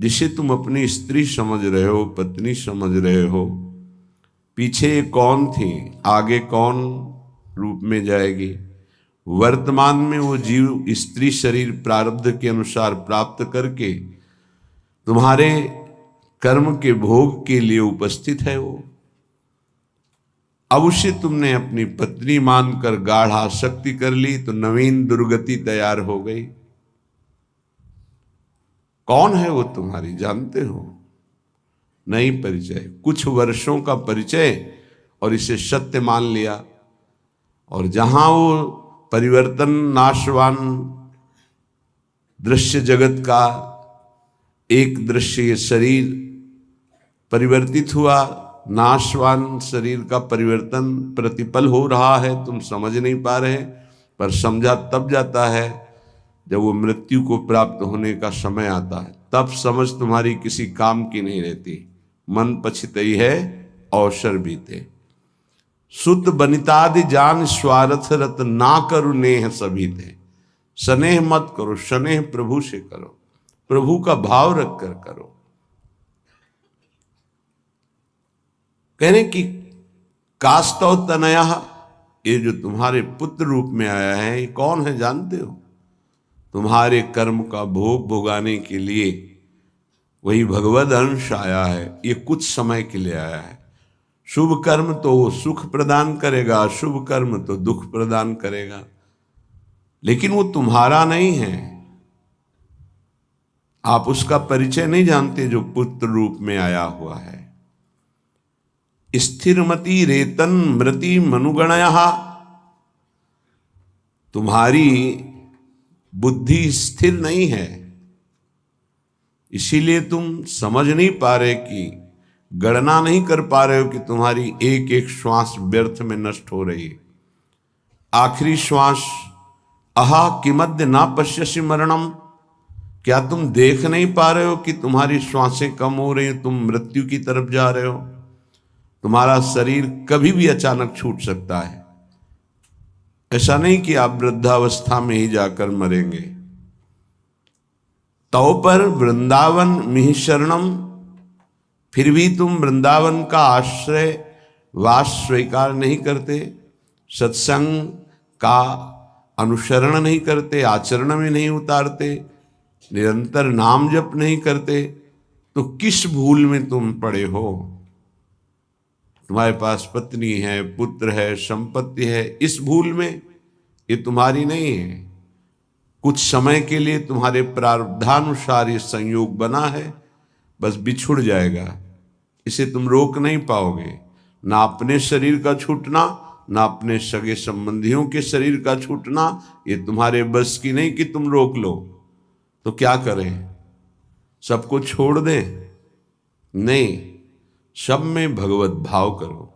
जिसे तुम अपनी स्त्री समझ रहे हो, पत्नी समझ रहे हो, पीछे कौन थी, आगे कौन रूप में जाएगी। वर्तमान में वो जीव स्त्री शरीर प्रारब्ध के अनुसार प्राप्त करके तुम्हारे कर्म के भोग के लिए उपस्थित है। वो अब उसे तुमने अपनी पत्नी मानकर गाढ़ आसक्ति कर ली तो नवीन दुर्गति तैयार हो गई। कौन है वो तुम्हारी, जानते हो? नहीं परिचय, कुछ वर्षों का परिचय और इसे सत्य मान लिया। और जहां वो परिवर्तन नाशवान दृश्य जगत का एक दृश्य ये शरीर परिवर्तित हुआ, नाशवान शरीर का परिवर्तन प्रतिपल हो रहा है, तुम समझ नहीं पा रहे, पर समझा तब जाता है जब वो मृत्यु को प्राप्त होने का समय आता है। तब समझ तुम्हारी किसी काम की नहीं रहती। मन पछितई है अवसर बीते। सुत बनितादि जान स्वार्थ रत ना करो नेह सभी थे। स्नेह मत करो, स्नेह प्रभु से करो, प्रभु का भाव रख कर करो। कहने की कास्तव तनया, ये जो तुम्हारे पुत्र रूप में आया है ये कौन है जानते हो? तुम्हारे कर्म का भोग भोगाने के लिए वही भगवद अंश आया है। ये कुछ समय के लिए आया है। शुभ कर्म तो वो सुख प्रदान करेगा, अशुभ कर्म तो दुख प्रदान करेगा, लेकिन वो तुम्हारा नहीं है। आप उसका परिचय नहीं जानते जो पुत्र रूप में आया हुआ है। स्थिरमति रेतन मृति मनुगणया, तुम्हारी बुद्धि स्थिर नहीं है, इसीलिए तुम समझ नहीं पा रहे कि गणना नहीं कर पा रहे हो कि तुम्हारी एक एक श्वास व्यर्थ में नष्ट हो रही है। आखिरी श्वास अहा किमद्य ना पश्यसि मरणम, क्या तुम देख नहीं पा रहे हो कि तुम्हारी श्वासें कम हो रही हैं, तुम मृत्यु की तरफ जा रहे हो। तुम्हारा शरीर कभी भी अचानक छूट सकता है। ऐसा नहीं कि आप वृद्धावस्था में ही जाकर मरेंगे। तो पर वृंदावन मिहि शरणम, फिर भी तुम वृंदावन का आश्रय वास स्वीकार नहीं करते, सत्संग का अनुसरण नहीं करते, आचरण में नहीं उतारते, निरंतर नाम जप नहीं करते, तो किस भूल में तुम पड़े हो? तुम्हारे पास पत्नी है, पुत्र है, संपत्ति है, इस भूल में, ये तुम्हारी नहीं है। कुछ समय के लिए तुम्हारे प्रारब्धानुसार ये संयोग बना है, बस बिछुड़ जाएगा, इसे तुम रोक नहीं पाओगे। ना अपने शरीर का छूटना, ना अपने सगे संबंधियों के शरीर का छूटना, ये तुम्हारे बस की नहीं कि तुम रोक लो। तो क्या करें, सबको छोड़ दें? नहीं, सब में भगवत भाव करो,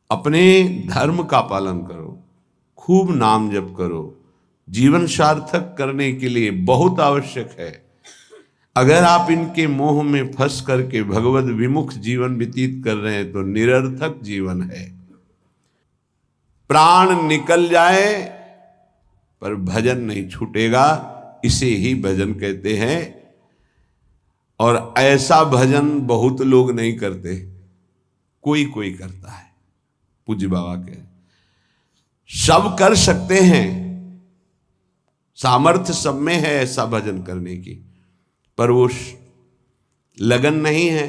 अपने धर्म का पालन करो, खूब नाम जप करो। जीवन सार्थक करने के लिए बहुत आवश्यक है। अगर आप इनके मोह में फंस करके भगवत विमुख जीवन व्यतीत कर रहे हैं तो निरर्थक जीवन है। प्राण निकल जाए पर भजन नहीं छूटेगा, इसे ही भजन कहते हैं। और ऐसा भजन बहुत लोग नहीं करते, कोई कोई करता है। पूज्य बाबा के सब कर सकते हैं, सामर्थ्य सब में है ऐसा भजन करने की, पर वो लगन नहीं है,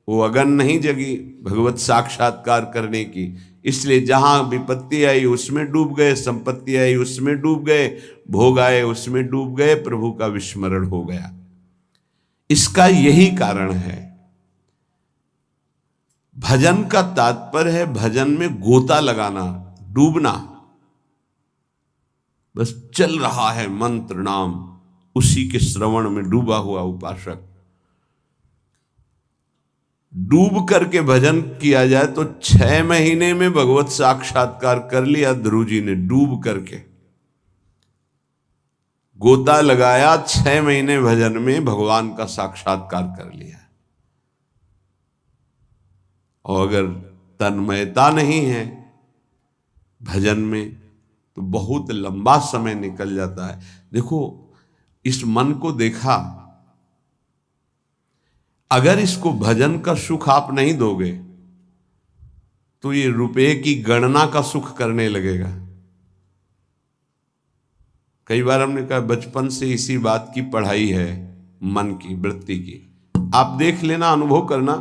वो अगन नहीं जगी भगवत साक्षात्कार करने की। इसलिए जहां विपत्ति आई उसमें डूब गए, संपत्ति आई उसमें डूब गए, भोग आए उसमें डूब गए, प्रभु का विस्मरण हो गया। इसका यही कारण है। भजन का तात्पर्य है भजन में गोता लगाना, डूबना। बस चल रहा है मंत्र नाम, उसी के श्रवण में डूबा हुआ उपासक। डूब करके भजन किया जाए तो 6 महीने में भगवत साक्षात्कार कर लिया ध्रुव जी ने। डूब करके गोता लगाया, 6 महीने भजन में भगवान का साक्षात्कार कर लिया। और अगर तन्मयता नहीं है भजन में तो बहुत लंबा समय निकल जाता है। देखो, इस मन को देखा, अगर इसको भजन का सुख आप नहीं दोगे तो ये रुपए की गणना का सुख करने लगेगा। कई बार हमने कहा बचपन से इसी बात की पढ़ाई है, मन की वृत्ति की। आप देख लेना, अनुभव करना।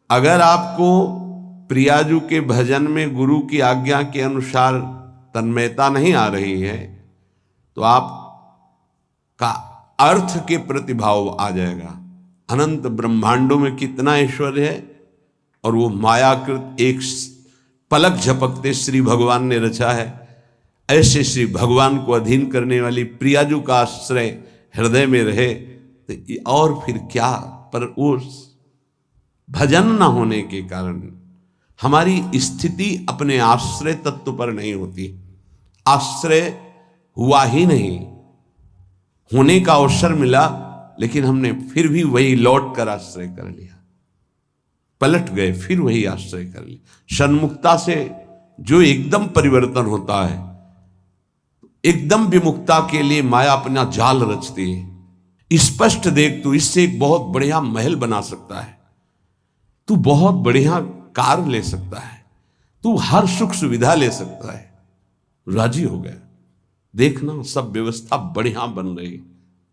अगर आपको प्रियाजू के भजन में गुरु की आज्ञा के अनुसार तन्मयता नहीं आ रही है तो आपका अर्थ के प्रति भाव आ जाएगा। अनंत ब्रह्मांडों में कितना ऐश्वर्य है और वो मायाकृत एक पलक झपकते श्री भगवान ने रचा है। ऐसे श्री भगवान को अधीन करने वाली प्रियाजू का आश्रय हृदय में रहे तो और फिर क्या। पर उस भजन न होने के कारण हमारी स्थिति अपने आश्रय तत्व पर नहीं होती। आश्रय हुआ ही नहीं, होने का अवसर मिला लेकिन हमने फिर भी वही लौट कर आश्रय कर लिया, पलट गए फिर वही आश्रय कर लिया। सन्मुक्ता से जो एकदम परिवर्तन होता है, एकदम विमुक्ता के लिए माया अपना जाल रचती है। स्पष्ट देख, तू इससे एक बहुत बढ़िया महल बना सकता है, तू बहुत बढ़िया कार ले सकता है, तू हर सुख सुविधा ले सकता है। राजी हो गया। देखना सब व्यवस्था बढ़िया बन रही।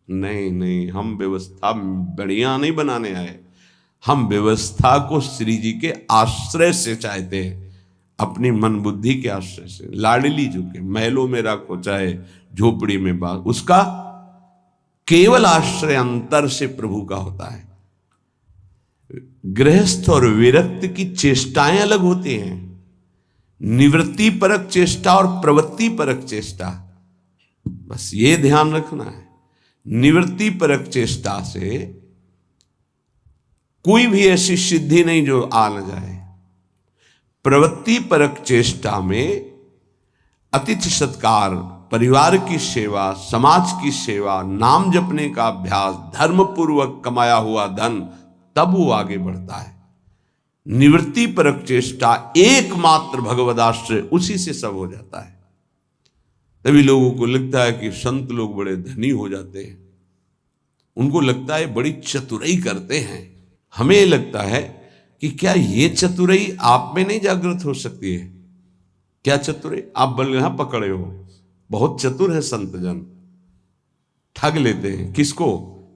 नहीं नहीं, हम व्यवस्था बढ़िया नहीं बनाने आए, हम व्यवस्था को श्री जी के आश्रय से चाहते हैं, अपनी मन बुद्धि के आश्रय से। लाडली झुके महलों में रखो चाहे झोपड़ी में बात, उसका केवल आश्रय अंतर से प्रभु का होता है। गृहस्थ और विरक्त की चेष्टाएं अलग होती हैं, निवृत्ति परक चेष्टा और प्रवृत्ति परक चेष्टा, बस ये ध्यान रखना है। निवृत्ति परक चेष्टा से कोई भी ऐसी सिद्धि नहीं जो आ न जाए। प्रवृत्ति परक चेष्टा में अतिथि सत्कार, परिवार की सेवा, समाज की सेवा, नाम जपने का अभ्यास, धर्म पूर्वक कमाया हुआ धन, तब वो आगे बढ़ता है। निवृत्ति परक चेष्टा एकमात्र भगवदाश्रय, उसी से सब हो जाता है। तभी लोगों को लगता है कि संत लोग बड़े धनी हो जाते हैं, उनको लगता है बड़ी चतुराई करते हैं। हमें लगता है कि क्या ये चतुराई आप में नहीं जागृत हो सकती है? क्या चतुराई? आप बलगहा पकड़े हो, बहुत चतुर है संत जन, ठग लेते हैं। किसको?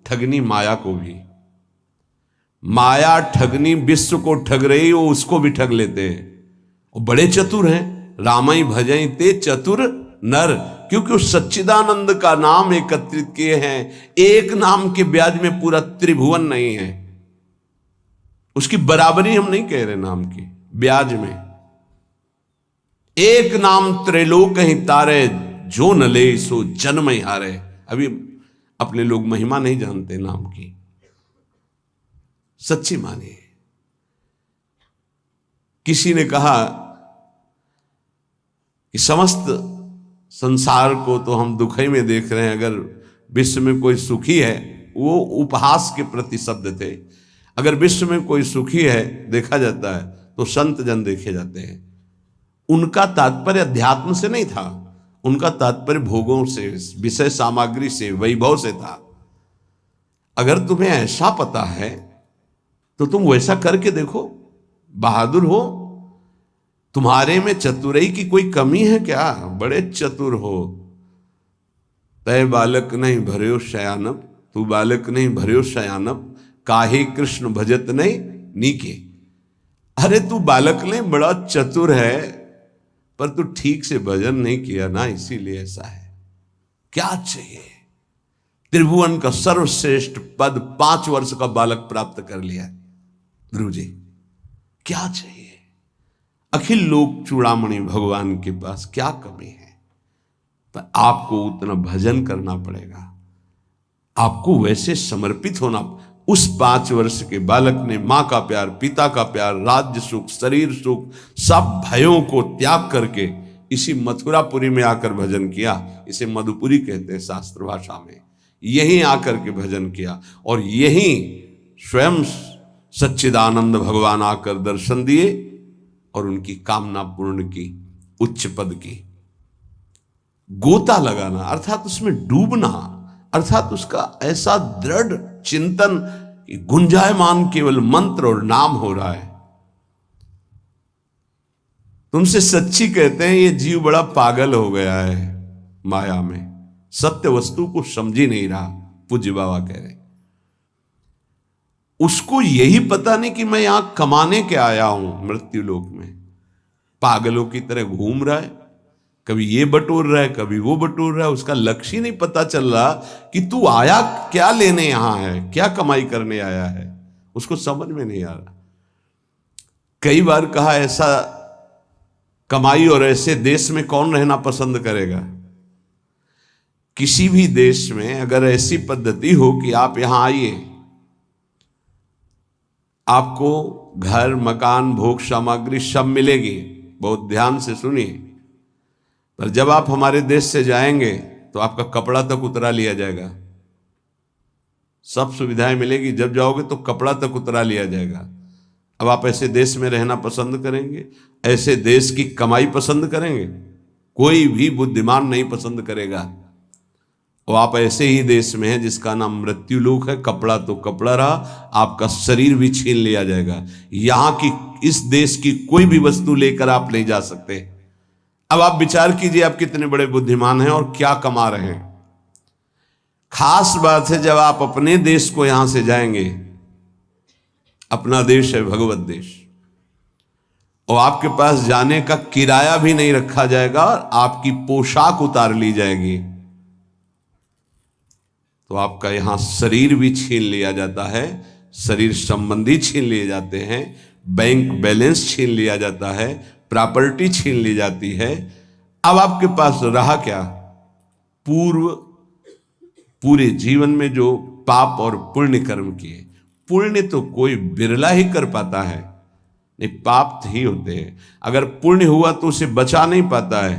ठगनी माया को भी। माया ठगनी विश्व को ठग रही, वो उसको भी ठग लेते हैं। वो बड़े चतुर हैं। रामई भजई ते चतुर नर, क्योंकि उस सच्चिदानंद का नाम एकत्रित किए हैं। एक नाम के ब्याज में पूरा त्रिभुवन नहीं है, उसकी बराबरी हम नहीं कह रहे नाम की ब्याज में। एक नाम त्रैलोक ही तारे, जो न ले सो जन्म ही हारे। अभी अपने लोग महिमा नहीं जानते नाम की, सच्ची मानिए। किसी ने कहा कि समस्त संसार को तो हम दुखई में देख रहे हैं, अगर विश्व में कोई सुखी है, वो उपहास के प्रति शब्द थे। अगर विश्व में कोई सुखी है देखा जाता है तो संत जन देखे जाते हैं। उनका तात्पर्य अध्यात्म से नहीं था, उनका तात्पर्य भोगों से, विषय सामग्री से, वैभव से था। अगर तुम्हें ऐसा पता है तो तुम वैसा करके देखो, बहादुर हो। तुम्हारे में चतुराई की कोई कमी है क्या? बड़े चतुर हो। तय बालक नहीं भर्यो शयानब, तू बालक नहीं भर्यो शयानब, काहे कृष्ण भजत नहीं नीके। अरे तू बालक नहीं, बड़ा चतुर है, पर तू ठीक से भजन नहीं किया ना, इसीलिए ऐसा है। क्या चाहिए? त्रिभुवन का सर्वश्रेष्ठ पद 5 वर्ष का बालक प्राप्त कर लिया ध्रुव जी। क्या चाहिए? अखिल लोक चूड़ामणि भगवान के पास क्या कमी है? पर आपको उतना भजन करना पड़ेगा, आपको वैसे समर्पित होना। उस 5 वर्ष के बालक ने मां का प्यार, पिता का प्यार, राज्य सुख, शरीर सुख, सब भयों को त्याग करके इसी मथुरापुरी में आकर भजन किया। इसे मधुपुरी कहते हैं शास्त्र भाषा में। यहीं आकर के भजन किया और यहीं स्वयं सच्चिदानंद भगवान आकर दर्शन दिए और उनकी कामना पूर्ण की, उच्च पद की। गोता लगाना अर्थात उसमें डूबना, अर्थात उसका ऐसा दृढ़ चिंतन कि गुंजायमान केवल मंत्र और नाम हो रहा है। तुमसे सच्ची कहते हैं ये जीव बड़ा पागल हो गया है माया में, सत्य वस्तु को समझ ही नहीं रहा। पूज्य बाबा कह रहे उसको यही पता नहीं कि मैं यहां कमाने के आया हूं मृत्यु लोक में। पागलों की तरह घूम रहा है, कभी ये बटोर रहा है कभी वो बटोर रहा है। उसका लक्ष्य ही नहीं पता चल रहा कि तू आया क्या लेने यहां है, क्या कमाई करने आया है, उसको समझ में नहीं आ रहा। कई बार कहा ऐसा कमाई और ऐसे देश में कौन रहना पसंद करेगा। किसी भी देश में अगर ऐसी पद्धति हो कि आप यहां आइए, आपको घर मकान भोग सामग्री सब मिलेगी, बहुत ध्यान से सुनिए, पर जब आप हमारे देश से जाएंगे तो आपका कपड़ा तक उतरा लिया जाएगा। सब सुविधाएं मिलेगी, जब जाओगे तो कपड़ा तक उतरा लिया जाएगा। अब आप ऐसे देश में रहना पसंद करेंगे, ऐसे देश की कमाई पसंद करेंगे? कोई भी बुद्धिमान नहीं पसंद करेगा। और आप ऐसे ही देश में हैं जिसका नाम मृत्यु लोक है। कपड़ा तो कपड़ा रहा, आपका शरीर भी छीन लिया जाएगा। यहां की इस देश की कोई भी वस्तु लेकर आप नहीं जा सकते। अब आप विचार कीजिए आप कितने बड़े बुद्धिमान हैं और क्या कमा रहे हैं। खास बात है जब आप अपने देश को यहां से जाएंगे, अपना देश है भगवत देश, और आपके पास जाने का किराया भी नहीं रखा जाएगा और आपकी पोशाक उतार ली जाएगी, तो आपका यहां शरीर भी छीन लिया जाता है, शरीर संबंधी छीन लिए जाते हैं, बैंक बैलेंस छीन लिया जाता है, प्रॉपर्टी छीन ली जाती है। अब आपके पास रहा क्या? पूरे जीवन में जो पाप और पुण्य कर्म किए। पुण्य तो कोई बिरला ही कर पाता है, नहीं पाप ही होते हैं। अगर पुण्य हुआ तो उसे बचा नहीं पाता है,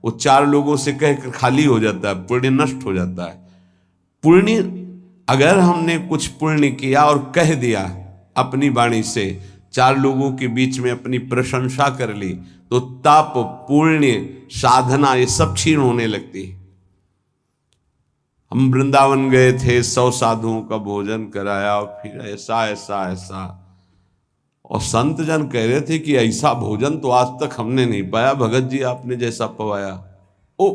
वो 4 लोगों से कहकर खाली हो जाता है, पुण्य नष्ट हो जाता है। पुण्य अगर हमने कुछ पुण्य किया और कह दिया अपनी वाणी से, 4 लोगों के बीच में अपनी प्रशंसा कर ली, तो तप पुण्य साधना ये सब क्षीण होने लगती है। हम वृंदावन गए थे, 100 साधुओं का भोजन कराया और फिर ऐसा ऐसा ऐसा, और संत जन कह रहे थे कि ऐसा भोजन तो आज तक हमने नहीं पाया भगत जी, आपने जैसा पवाया। ओ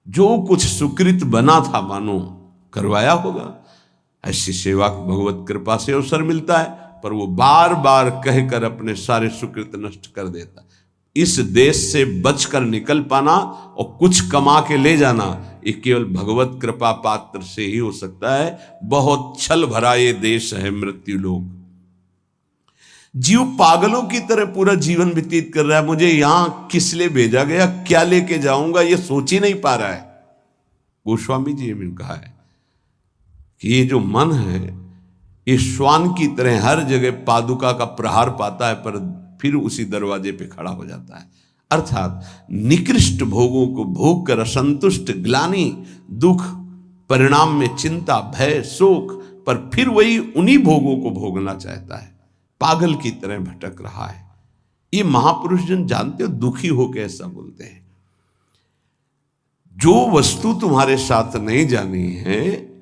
जो कुछ सुकृत बना था मानो करवाया होगा। ऐसी सेवा भगवत कृपा से अवसर मिलता है, पर वो बार बार कहकर अपने सारे सुकृत नष्ट कर देता। इस देश से बचकर निकल पाना और कुछ कमा के ले जाना, ये केवल भगवत कृपा पात्र से ही हो सकता है। बहुत छल भरा ये देश है मृत्यु लोक। जीव पागलों की तरह पूरा जीवन व्यतीत कर रहा है। मुझे यहां किस लिए भेजा गया, क्या लेके जाऊंगा, ये सोच ही नहीं पा रहा है। गोस्वामी जी ने कहा है कि ये जो मन है ये श्वान की तरह हर जगह पादुका का प्रहार पाता है, पर फिर उसी दरवाजे पे खड़ा हो जाता है। अर्थात निकृष्ट भोगों को भोग कर असंतुष्ट, ग्लानि, दुख, परिणाम में चिंता, भय, शोक, पर फिर वही उन्हीं भोगों को भोगना चाहता है। पागल की तरह भटक रहा है। ये महापुरुष जन जानते हो, दुखी होकर ऐसा बोलते हैं। जो वस्तु तुम्हारे साथ नहीं जानी है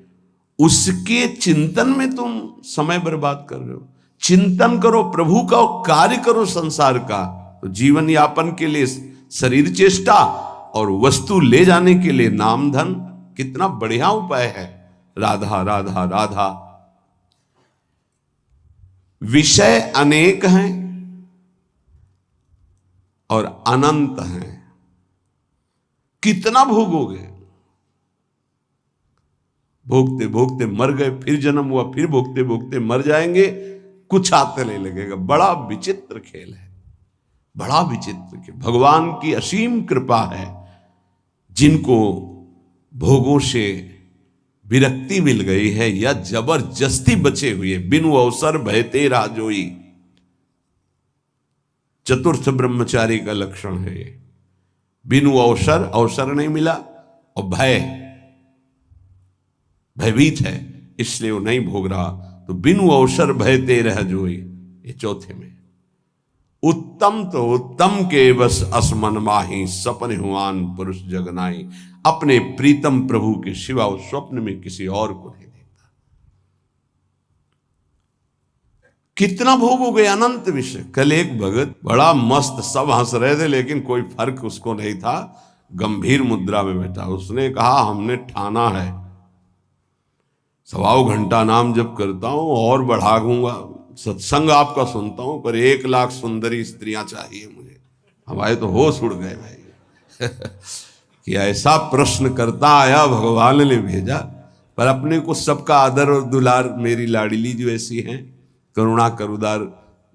उसके चिंतन में तुम समय बर्बाद कर रहे हो। चिंतन करो प्रभु का और कार्य करो संसार का, तो जीवन यापन के लिए शरीर चेष्टा और वस्तु ले जाने के लिए नाम धन, कितना बढ़िया उपाय है। राधा राधा राधा। विषय अनेक हैं और अनंत हैं, कितना भोगोगे। भोगते भोगते मर गए, फिर जन्म हुआ, फिर भोगते भोगते मर जाएंगे, कुछ आते नहीं लगेगा। बड़ा विचित्र खेल है, बड़ा विचित्र खेल। भगवान की असीम कृपा है, जिनको भोगों से विरक्ति मिल गई है या जबरदस्ती बचे हुए, बिनु अवसर भयते राजोई। चतुर्थ ब्रह्मचारी का लक्षण है ये। बिनु अवसर नहीं मिला और भयभीत है, इसलिए वो नहीं भोग रहा। तो बिनु अवसर भयते रह जोई, ये चौथे में। उत्तम तो उत्तम के बस असमन माही, सपन हुआन पुरुष जगनाई। अपने प्रीतम प्रभु के सिवा उस स्वप्न में किसी और को नहीं देखता। कितना भोगोगे, अनंत विषय। कल एक भगत बड़ा मस्त, सब हंस रहे थे लेकिन कोई फर्क उसको नहीं था, गंभीर मुद्रा में बैठा। उसने कहा हमने ठाना है 1.25 घंटा नाम जप करता हूं और बढ़ा दूंगा, सत्संग आपका सुनता हूं, पर 1 लाख सुंदरी स्त्रियां चाहिए मुझे। हमारे तो होश उड़ गए भाई कि ऐसा प्रश्न करता आया, भगवान ने भेजा। पर अपने को सबका आदर और दुलार, मेरी लाडली जो ऐसी हैं, करुणा करुदार,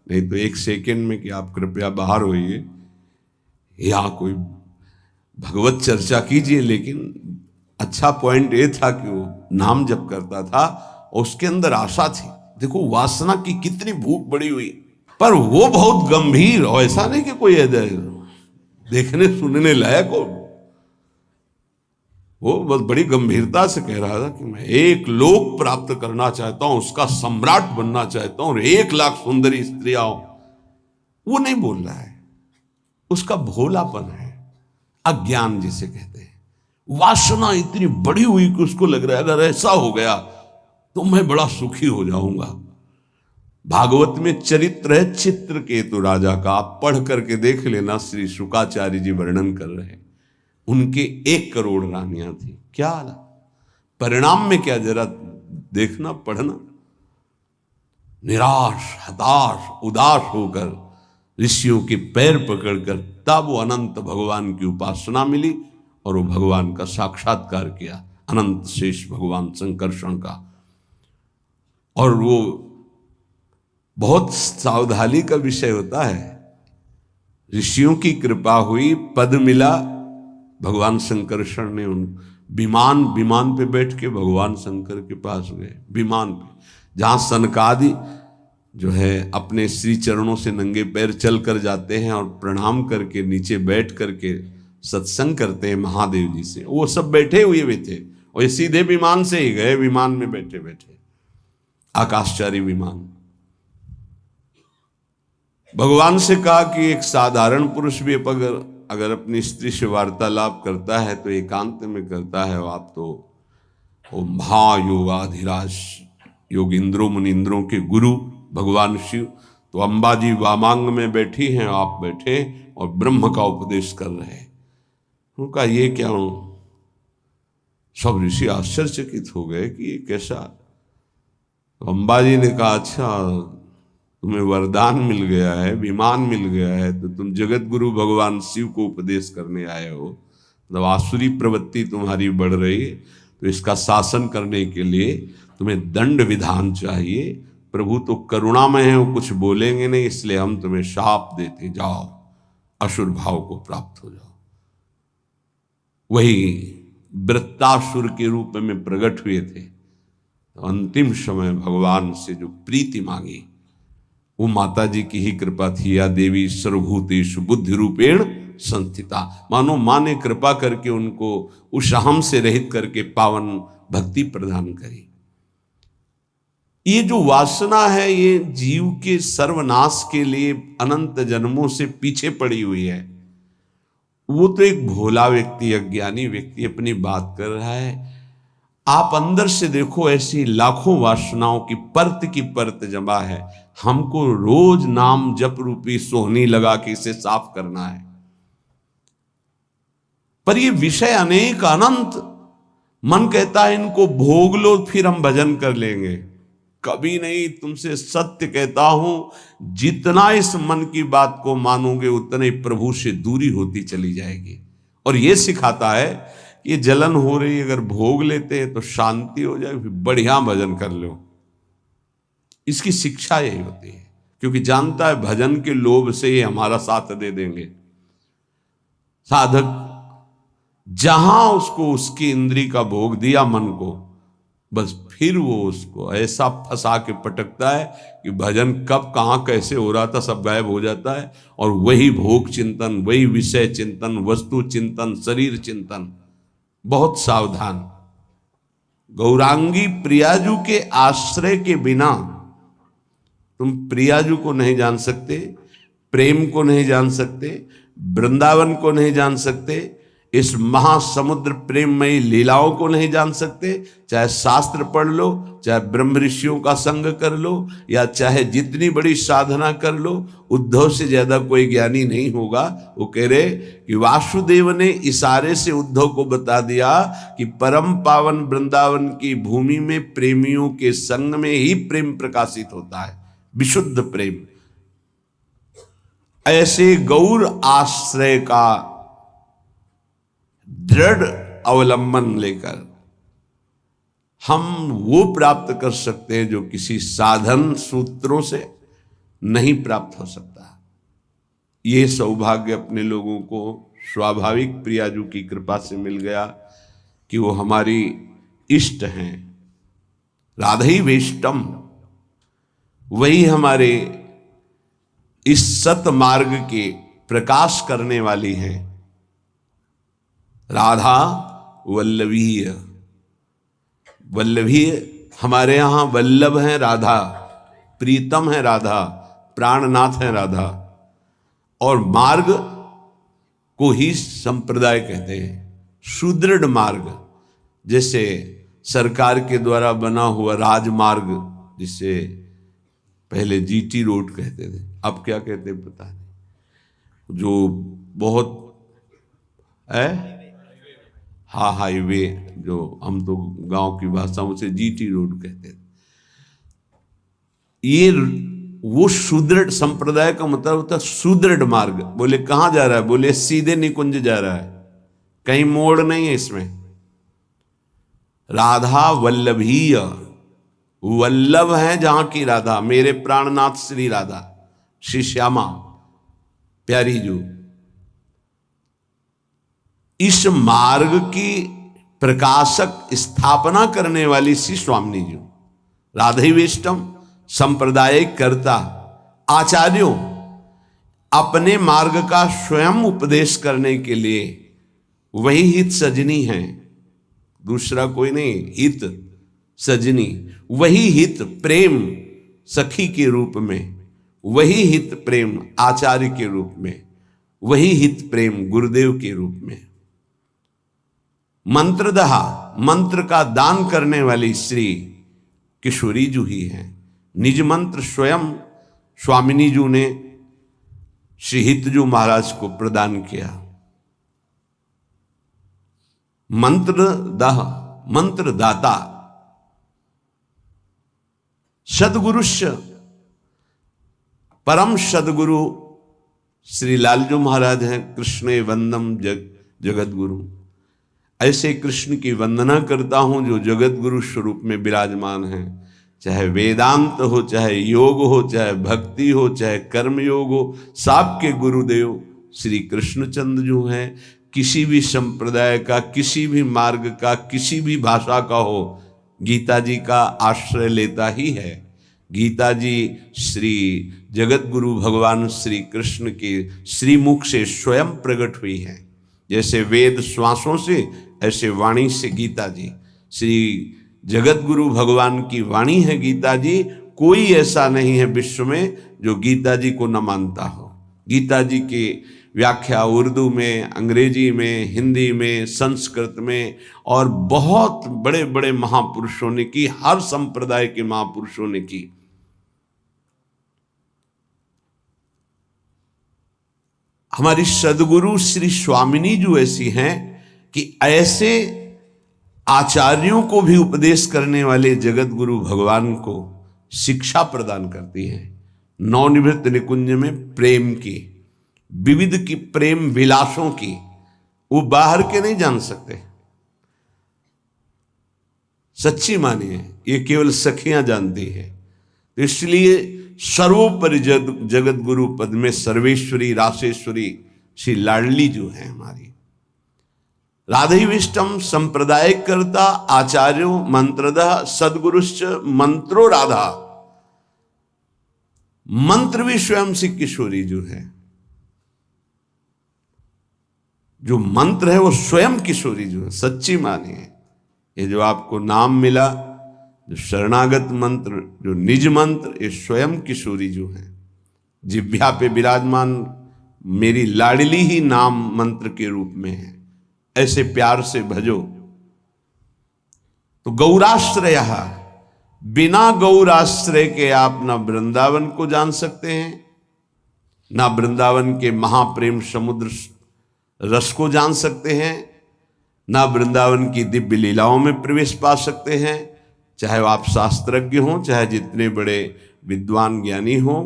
नहीं तो 1 सेकेंड में कि आप कृपया बाहर होइए, यहाँ कोई भगवत चर्चा कीजिए। लेकिन अच्छा पॉइंट ये था कि वो नाम जप करता था और उसके अंदर आशा थी। देखो वासना की कितनी भूख बड़ी हुई, पर वो बहुत गंभीर, और ऐसा नहीं कि कोई देखने सुनने लायक हो, वो बहुत बड़ी गंभीरता से कह रहा था कि मैं 1 लोक प्राप्त करना चाहता हूं, उसका सम्राट बनना चाहता हूं और 1 लाख सुंदरी स्त्रियां हो। वो नहीं बोल रहा है, उसका भोलापन है, अज्ञान जिसे कहते हैं। वासना इतनी बड़ी हुई कि उसको लग रहा है अगर ऐसा हो गया तो मैं बड़ा सुखी हो जाऊंगा। भागवत में चरित्र है चित्रकेतु राजा का, आप पढ़ करके देख लेना, श्री शुकाचार्य जी वर्णन कर रहे हैं। उनके 1 करोड़ रानियां थी। क्या परिणाम में क्या, जरा देखना, पढ़ना। निराश, हताश, उदास होकर ऋषियों के पैर पकड़कर तब वो अनंत भगवान की उपासना मिली और वो भगवान का साक्षात्कार किया, अनंत शेष भगवान संकर्षण का। और वो बहुत सावधानी का विषय होता है। ऋषियों की कृपा हुई, पद मिला, भगवान संकर्षण ने उन विमान पे बैठ के भगवान शंकर के पास गए। विमान पे, जहां सनकादि जो है अपने श्री चरणों से नंगे पैर चल कर जाते हैं और प्रणाम करके नीचे बैठ करके सत्संग करते हैं महादेव जी से, वो सब बैठे हुए भी थे और ये सीधे विमान से ही गए। विमान में बैठे बैठे, आकाशचारी विमान। भगवान से कहा कि एक साधारण पुरुष भी अगर अपनी स्त्री से वार्तालाप करता है तो एकांत में करता है, और आप तो वो महायोगाधिराज योगिंद्रों मुनिंद्रों के गुरु भगवान शिव, तो अंबा जी वामांग में बैठी हैं, आप बैठे और ब्रह्म का उपदेश कर रहे हैं। उनका ये क्या हूं, सब ऋषि आश्चर्यचकित हो गए कि ये कैसा। तो अंबा जी ने कहा अच्छा तुम्हें वरदान मिल गया है, विमान मिल गया है, तो तुम जगत गुरु भगवान शिव को उपदेश करने आए हो, मतलब आसुरी प्रवृत्ति तुम्हारी बढ़ रही है, तो इसका शासन करने के लिए तुम्हें दंड विधान चाहिए। प्रभु तो करुणामय है, वो कुछ बोलेंगे नहीं, इसलिए हम तुम्हें शाप देते, जाओ असुर भाव को प्राप्त हो जाओ। वही वृत्तासुर के रूप में प्रकट हुए थे। तो अंतिम समय भगवान से जो प्रीति मांगी वो माता जी की ही कृपा थी। या देवी सर्वभूतेषु बुद्धि रूपेण संस्थिता, मानो माँ ने कृपा करके उनको उस अहम से रहित करके पावन भक्ति प्रदान करी। ये जो वासना है ये जीव के सर्वनाश के लिए अनंत जन्मों से पीछे पड़ी हुई है। वो तो एक भोला व्यक्ति, अज्ञानी व्यक्ति अपनी बात कर रहा है। आप अंदर से देखो, ऐसी लाखों वासनाओं की परत जमा है। हमको रोज नाम जप रूपी सोहनी लगा के इसे साफ करना है। पर ये विषय अनेक अनंत, मन कहता है इनको भोग लो फिर हम भजन कर लेंगे। कभी नहीं, तुमसे सत्य कहता हूं, जितना इस मन की बात को मानोगे उतना ही प्रभु से दूरी होती चली जाएगी। और ये सिखाता है कि ये जलन हो रही, अगर भोग लेते हैं तो शांति हो जाए, फिर बढ़िया भजन कर लो। इसकी शिक्षा यही होती है, क्योंकि जानता है भजन के लोभ से ये हमारा साथ दे देंगे। साधक जहां उसको उसकी इंद्री का भोग दिया मन को, बस फिर वो उसको ऐसा फंसा के पटकता है कि भजन कब कहां कैसे हो रहा था सब गायब हो जाता है। और वही भोग चिंतन, वही विषय चिंतन, वस्तु चिंतन, शरीर चिंतन। बहुत सावधान। गौरांगी प्रियाजू के आश्रय के बिना तुम प्रियाजू को नहीं जान सकते, प्रेम को नहीं जान सकते, वृंदावन को नहीं जान सकते। इस महासमुद्र प्रेममयी लीलाओं को नहीं जान सकते, चाहे शास्त्र पढ़ लो, चाहे ब्रह्म ऋषियों का संग कर लो, या चाहे जितनी बड़ी साधना कर लो, उद्धव से ज्यादा कोई ज्ञानी नहीं होगा। वो कह रहे कि वासुदेव ने इशारे से उद्धव को बता दिया कि परम पावन वृंदावन की भूमि में प्रेमियों के संग में ही प्रेम प्रकाशित होता है, विशुद्ध प्रेम। ऐसे गौर आश्रय का दृढ़ अवलंबन लेकर हम वो प्राप्त कर सकते हैं जो किसी साधन सूत्रों से नहीं प्राप्त हो सकता। ये सौभाग्य अपने लोगों को स्वाभाविक प्रियाजू की कृपा से मिल गया कि वो हमारी इष्ट हैं, राधई वेष्टम, वही हमारे इस सत मार्ग के प्रकाश करने वाली हैं। राधा वल्लभीय, वल्लभीय हमारे यहां वल्लभ हैं राधा, प्रीतम है राधा, प्राणनाथ है राधा। और मार्ग को ही संप्रदाय कहते हैं, सुदृढ़ मार्ग, जैसे सरकार के द्वारा बना हुआ राजमार्ग, जिसे पहले जीटी रोड कहते थे, अब क्या कहते हैं पता नहीं, जो बहुत है हाँ हाईवे, जो हम तो गांव की भाषाओं से जीटी रोड कहते थे। ये वो सुदृढ़ संप्रदाय का मतलब होता है सुदृढ़ मार्ग। बोले कहां जा रहा है? बोले सीधे निकुंज जा रहा है, कहीं मोड़ नहीं है इसमें। राधा वल्लभीय, वल्लभ है जहां की राधा, मेरे प्राणनाथ श्री राधा, श्री श्यामा प्यारी जो। इस मार्ग की प्रकाशक स्थापना करने वाली श्री स्वामिनी जी, राधई वेष्टम, संप्रदाय कर्ता, आचार्यों, अपने मार्ग का स्वयं उपदेश करने के लिए वही हित सजनी है, दूसरा कोई नहीं। हित सजनी, वही हित प्रेम सखी के रूप में, वही हित प्रेम आचार्य के रूप में, वही हित प्रेम गुरुदेव के रूप में। मंत्रदहा, मंत्र का दान करने वाली श्री किशोरी जू ही है। निज मंत्र स्वयं स्वामिनी जू ने श्री हितजू महाराज को प्रदान किया। मंत्रदह, मंत्रदाता, सदगुरुष्य, परम सदगुरु श्री लालजू महाराज हैं। कृष्णे वंदम जगत गुरु, ऐसे कृष्ण की वंदना करता हूं जो जगत गुरु स्वरूप में विराजमान हैं। चाहे वेदांत हो, चाहे योग हो, चाहे भक्ति हो, चाहे कर्म योग हो, सबके गुरुदेव श्री कृष्णचंद्र जो हैं। किसी भी संप्रदाय का, किसी भी मार्ग का, किसी भी भाषा का हो, गीता जी का आश्रय लेता ही है। गीता जी श्री जगत गुरु भगवान श्री कृष्ण के श्रीमुख से स्वयं प्रकट हुई है। जैसे वेद श्वासों से, ऐसे वाणी से गीता जी, श्री जगत गुरु भगवान की वाणी है गीता जी। कोई ऐसा नहीं है विश्व में जो गीता जी को न मानता हो। गीता जी की व्याख्या उर्दू में, अंग्रेजी में, हिंदी में, संस्कृत में और बहुत बड़े बड़े महापुरुषों ने की, हर संप्रदाय के महापुरुषों ने की। हमारी सदगुरु श्री स्वामिनी जो ऐसी हैं कि ऐसे आचार्यों को भी उपदेश करने वाले जगत गुरु भगवान को शिक्षा प्रदान करती हैं। नवनिवृत्त निकुंज में प्रेम की, विविध की प्रेम विलासों की, वो बाहर के नहीं जान सकते। सच्ची मानिए, ये केवल सखियां जानती है। तो इसलिए सर्वोपरि जगत गुरु पद में सर्वेश्वरी रासेश्वरी श्री लाडली जो है हमारी। राधई विष्टम संप्रदाय करता आचार्यो मंत्रदः सदगुरुश्च मंत्रो राधा। मंत्र भी स्वयं श्री किशोरी जो है, जो मंत्र है वो स्वयं किशोरी जो है। सच्ची मानिए, ये जो आपको नाम मिला, जो शरणागत मंत्र, जो निज मंत्र, ये स्वयं किशोरी जो है। जिह्वा पे विराजमान मेरी लाडली ही नाम मंत्र के रूप में है। ऐसे प्यार से भजो। तो गौराश्रय, बिना गौराश्रय के आप ना वृंदावन को जान सकते हैं, ना वृंदावन के महाप्रेम समुद्र रस को जान सकते हैं, ना वृंदावन की दिव्य लीलाओं में प्रवेश पा सकते हैं। चाहे आप शास्त्रज्ञ हों, चाहे जितने बड़े विद्वान ज्ञानी हों,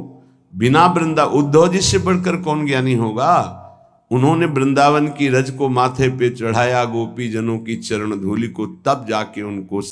बिना उद्धव जी से बढ़कर कौन ज्ञानी होगा। उन्होंने वृंदावन की रज को माथे पे चढ़ाया, गोपी जनों की चरण धूलि को, तब जाके उनको